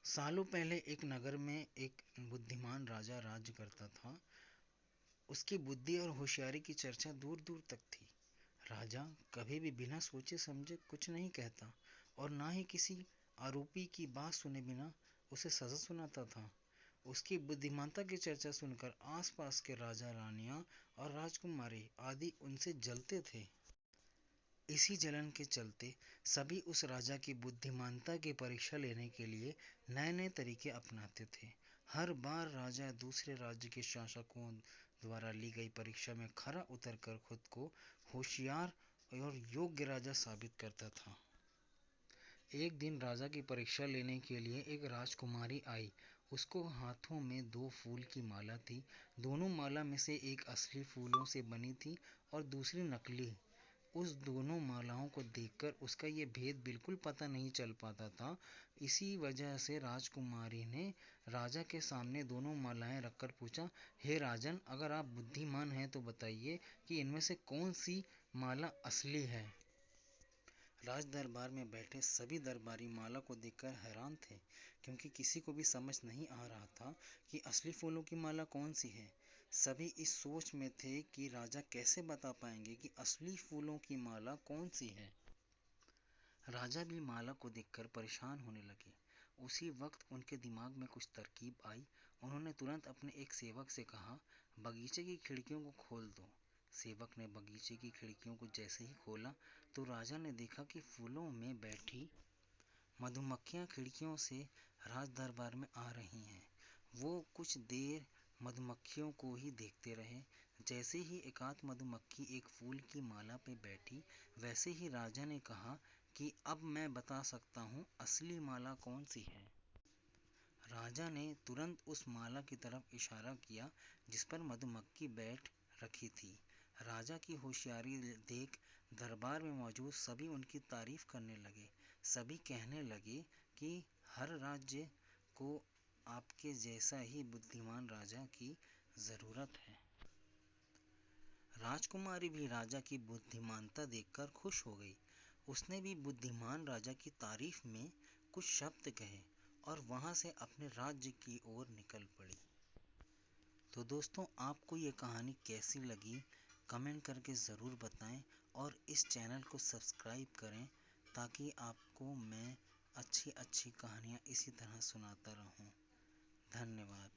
सालों पहले एक नगर में एक बुद्धिमान राजा राज्य करता था। उसकी बुद्धि और होशियारी की चर्चा दूर दूर तक थी। राजा कभी भी बिना सोचे समझे कुछ नहीं कहता और ना ही किसी आरोपी की बात सुने बिना उसे सजा सुनाता था। उसकी बुद्धिमानता की चर्चा सुनकर आसपास के राजा रानियां और राजकुमारी आदि उनसे जलते थे। इसी जलन के चलते सभी उस राजा की बुद्धिमानता की परीक्षा लेने के लिए नए नए तरीके अपनाते थे। हर बार राजा दूसरे राज्य के शासकों द्वारा ली गई परीक्षा में खरा उतरकर खुद को होशियार और योग्य राजा साबित करता था। एक दिन राजा की परीक्षा लेने के लिए एक राजकुमारी आई। उसको हाथों में दो फूल की माला थी। दोनों माला में से एक असली फूलों से बनी थी और दूसरी नकली। उस दोनों मालाओं को देखकर उसका ये भेद बिल्कुल पता नहीं चल पाता था। इसी वजह से राजकुमारी ने राजा के सामने दोनों मालाएं रखकर पूछा, हे राजन, अगर आप बुद्धिमान हैं तो बताइए कि इनमें से कौन सी माला असली है। राज दरबार में बैठे सभी दरबारी माला को देखकर हैरान थे, क्योंकि किसी को भी समझ नहीं आ रहा था कि असली फूलों की माला कौन सी है। सभी इस सोच में थे कि राजा कैसे बता पाएंगे कि असली फूलों की माला कौन सी है। राजा भी माला को देखकर परेशान होने लगे। उसी वक्त उनके दिमाग में कुछ तरकीब आई। उन्होंने तुरंत अपने एक सेवक से कहा, बगीचे की खिड़कियों को खोल दो। सेवक ने बगीचे की खिड़कियों को जैसे ही खोला तो राजा ने देखा कि फूलों में बैठी मधुमक्खियां खिड़कियों से राज दरबार में आ रही हैं। वो कुछ देर मधुमक्खियों को ही देखते रहे। जैसे ही एकाध मधुमक्खी एक फूल की माला पे बैठी, वैसे ही राजा ने कहा कि अब मैं बता सकता हूँ असली माला कौन सी है। राजा ने तुरंत उस माला की तरफ इशारा किया जिस पर मधुमक्खी बैठ रखी थी। राजा की होशियारी देख दरबार में मौजूद सभी उनकी तारीफ करने लगे। सभी कहने लगे कि हर राज्य को आपके जैसा ही बुद्धिमान राजा की जरूरत है। राजकुमारी भी राजा की बुद्धिमानता देखकर खुश हो गई। उसने भी बुद्धिमान राजा की तारीफ में कुछ शब्द कहे और वहां से अपने राज्य की ओर निकल पड़ी। तो दोस्तों, आपको ये कहानी कैसी लगी कमेंट करके ज़रूर बताएं और इस चैनल को सब्सक्राइब करें ताकि आपको मैं अच्छी अच्छी कहानियाँ इसी तरह सुनाता रहूं। धन्यवाद।